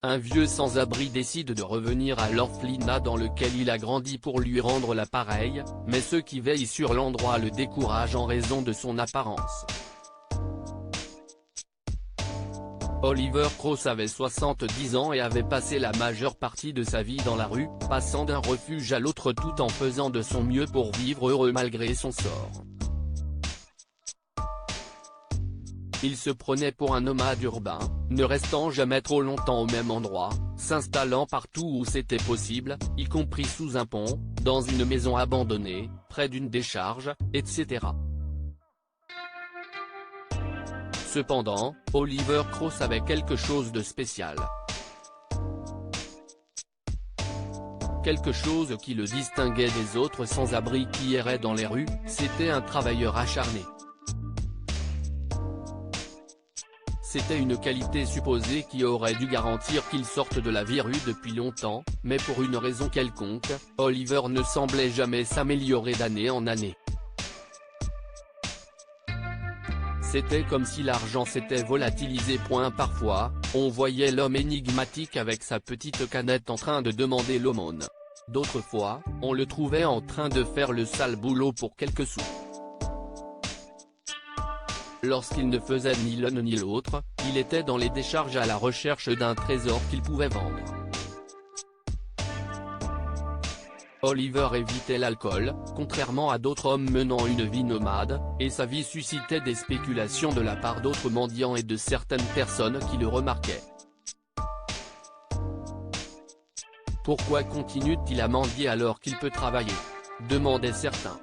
un vieux sans-abri décide de revenir à l'orphelinat dans lequel il a grandi pour lui rendre l'appareil, mais ceux qui veillent sur l'endroit le découragent en raison de son apparence. Oliver Cross avait 70 ans et avait passé la majeure partie de sa vie dans la rue, passant d'un refuge à l'autre tout en faisant de son mieux pour vivre heureux malgré son sort. Il se prenait pour un nomade urbain, ne restant jamais trop longtemps au même endroit, s'installant partout où c'était possible, y compris sous un pont, dans une maison abandonnée, près d'une décharge, etc. Cependant, Oliver Cross avait quelque chose de spécial. Quelque chose qui le distinguait des autres sans-abri qui erraient dans les rues, c'était un travailleur acharné. C'était une qualité supposée qui aurait dû garantir qu'il sorte de la vie rue depuis longtemps, mais pour une raison quelconque, Oliver ne semblait jamais s'améliorer d'année en année. C'était comme si l'argent s'était volatilisé. Parfois, on voyait l'homme énigmatique avec sa petite canette en train de demander l'aumône. D'autres fois, on le trouvait en train de faire le sale boulot pour quelques sous. Lorsqu'il ne faisait ni l'un ni l'autre, il était dans les décharges à la recherche d'un trésor qu'il pouvait vendre. Oliver évitait l'alcool, contrairement à d'autres hommes menant une vie nomade, et sa vie suscitait des spéculations de la part d'autres mendiants et de certaines personnes qui le remarquaient. Pourquoi continue-t-il à mendier alors qu'il peut travailler ? Demandaient certains.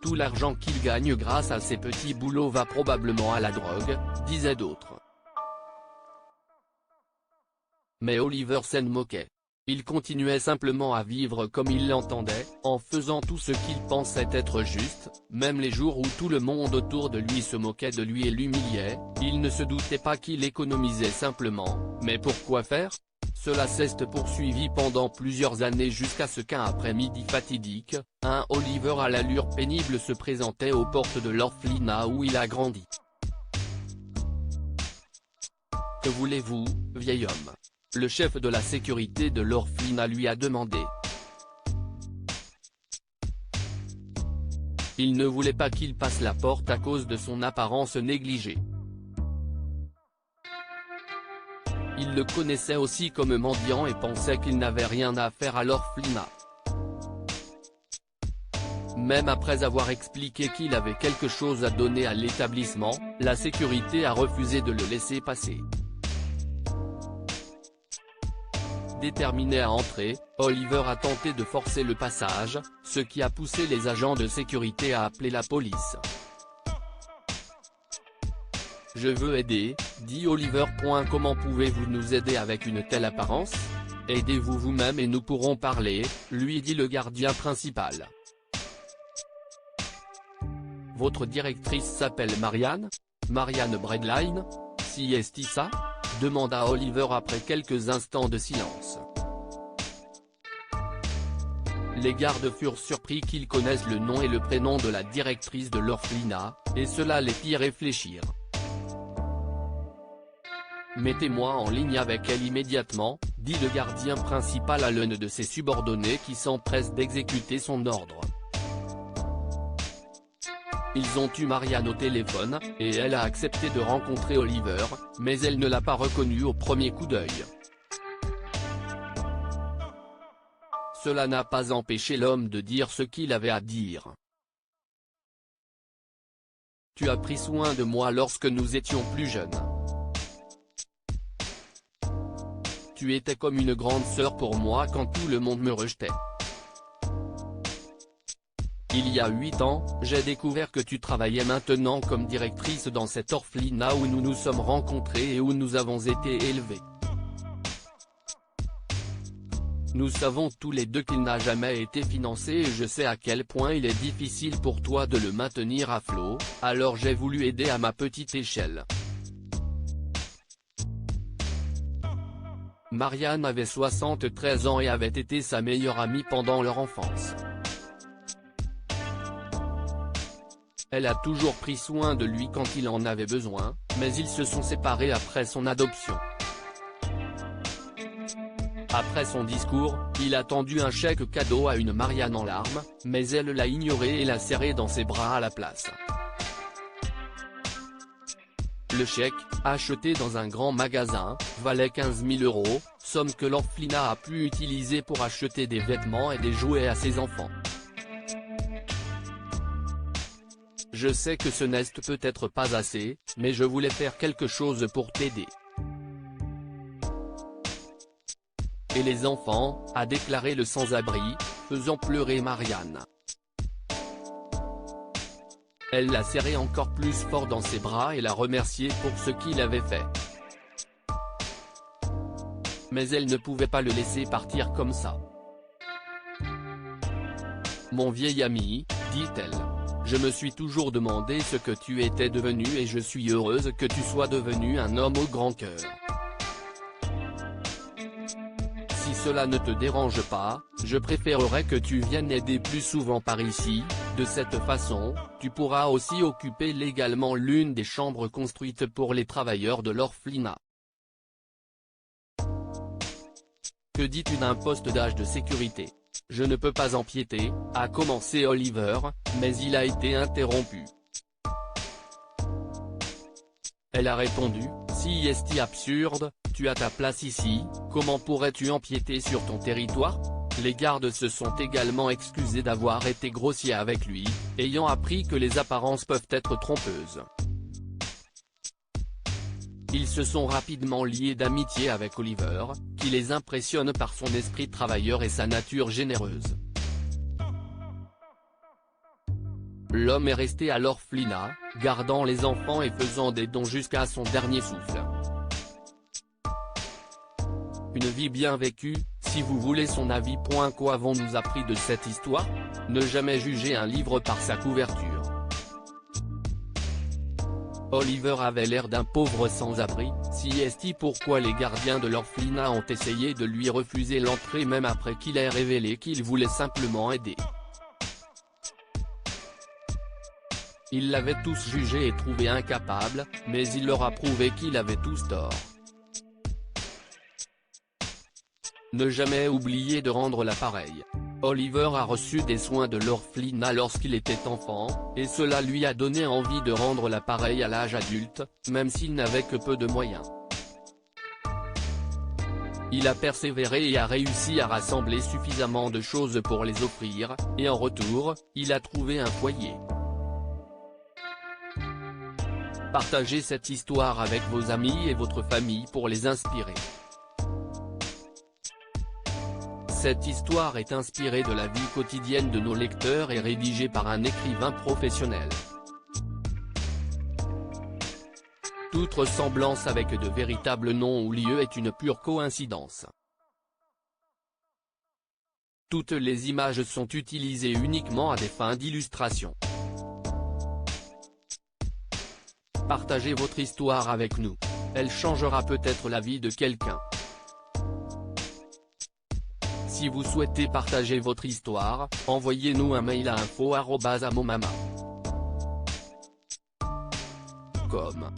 Tout l'argent qu'il gagne grâce à ses petits boulots va probablement à la drogue, disaient d'autres. Mais Oliver s'en moquait. Il continuait simplement à vivre comme il l'entendait, en faisant tout ce qu'il pensait être juste, même les jours où tout le monde autour de lui se moquait de lui et l'humiliait, il ne se doutait pas qu'il économisait simplement, mais pourquoi faire ? Cela s'est poursuivi pendant plusieurs années jusqu'à ce qu'un après-midi fatidique, un Oliver à l'allure pénible se présentait aux portes de l'orphelinat où il a grandi. « Que voulez-vous, vieil homme ?» Le chef de la sécurité de l'orphelinat lui a demandé. Il ne voulait pas qu'il passe la porte à cause de son apparence négligée. Il le connaissait aussi comme mendiant et pensait qu'il n'avait rien à faire à l'orphelinat. Même après avoir expliqué qu'il avait quelque chose à donner à l'établissement, la sécurité a refusé de le laisser passer. Déterminé à entrer, Oliver a tenté de forcer le passage, ce qui a poussé les agents de sécurité à appeler la police. « Je veux aider, dit Oliver. Comment pouvez-vous nous aider avec une telle apparence ? Aidez-vous vous-même et nous pourrons parler, lui dit le gardien principal. Votre directrice s'appelle Marianne ? Marianne Bredline ? Si est-ce ça ? Demanda Oliver après quelques instants de silence. Les gardes furent surpris qu'ils connaissent le nom et le prénom de la directrice de l'orphelinat, et cela les fit réfléchir. « Mettez-moi en ligne avec elle immédiatement, » dit le gardien principal à l'un de ses subordonnés qui s'empresse d'exécuter son ordre. Ils ont eu Marianne au téléphone, et elle a accepté de rencontrer Oliver, mais elle ne l'a pas reconnu au premier coup d'œil. Cela n'a pas empêché l'homme de dire ce qu'il avait à dire. « Tu as pris soin de moi lorsque nous étions plus jeunes. Tu étais comme une grande sœur pour moi quand tout le monde me rejetait. Il y a 8 ans, j'ai découvert que tu travaillais maintenant comme directrice dans cet orphelinat où nous nous sommes rencontrés et où nous avons été élevés. Nous savons tous les deux qu'il n'a jamais été financé et je sais à quel point il est difficile pour toi de le maintenir à flot, alors j'ai voulu aider à ma petite échelle. » Marianne avait 73 ans et avait été sa meilleure amie pendant leur enfance. Elle a toujours pris soin de lui quand il en avait besoin, mais ils se sont séparés après son adoption. Après son discours, il a tendu un chèque cadeau à une Marianne en larmes, mais elle l'a ignoré et l'a serré dans ses bras à la place. Le chèque, acheté dans un grand magasin, valait 15 000 €, somme que l'orphelinat a pu utiliser pour acheter des vêtements et des jouets à ses enfants. Je sais que ce n'est peut-être pas assez, mais je voulais faire quelque chose pour t'aider. Et les enfants, a déclaré le sans-abri, faisant pleurer Marianne. Elle l'a serré encore plus fort dans ses bras et l'a remercié pour ce qu'il avait fait. Mais elle ne pouvait pas le laisser partir comme ça. Mon vieil ami, dit-elle. Je me suis toujours demandé ce que tu étais devenu et je suis heureuse que tu sois devenu un homme au grand cœur. Si cela ne te dérange pas, je préférerais que tu viennes aider plus souvent par ici, de cette façon, tu pourras aussi occuper légalement l'une des chambres construites pour les travailleurs de l'orphelinat. Que dis-tu d'un poste d'âge de sécurité ? Je ne peux pas empiéter, a commencé Oliver, mais il a été interrompu. Elle a répondu, si est absurde, tu as ta place ici, comment pourrais-tu empiéter sur ton territoire ? Les gardes se sont également excusés d'avoir été grossiers avec lui, ayant appris que les apparences peuvent être trompeuses. Ils se sont rapidement liés d'amitié avec Oliver, qui les impressionne par son esprit travailleur et sa nature généreuse. L'homme est resté à l'orphelinat, gardant les enfants et faisant des dons jusqu'à son dernier souffle. Une vie bien vécue, si vous voulez son avis. Qu'avons-nous appris de cette histoire ? Ne jamais juger un livre par sa couverture. Oliver avait l'air d'un pauvre sans-abri, si pourquoi les gardiens de l'orphelinat ont essayé de lui refuser l'entrée même après qu'il ait révélé qu'il voulait simplement aider. Ils l'avaient tous jugé et trouvé incapable, mais il leur a prouvé qu'il avait tous tort. Ne jamais oublier de rendre l'appareil. Oliver a reçu des soins de l'orphelinat lorsqu'il était enfant, et cela lui a donné envie de rendre l'appareil à l'âge adulte, même s'il n'avait que peu de moyens. Il a persévéré et a réussi à rassembler suffisamment de choses pour les offrir, et en retour, il a trouvé un foyer. Partagez cette histoire avec vos amis et votre famille pour les inspirer. Cette histoire est inspirée de la vie quotidienne de nos lecteurs et rédigée par un écrivain professionnel. Toute ressemblance avec de véritables noms ou lieux est une pure coïncidence. Toutes les images sont utilisées uniquement à des fins d'illustration. Partagez votre histoire avec nous. Elle changera peut-être la vie de quelqu'un. Si vous souhaitez partager votre histoire, envoyez-nous un mail à info@amomama.com.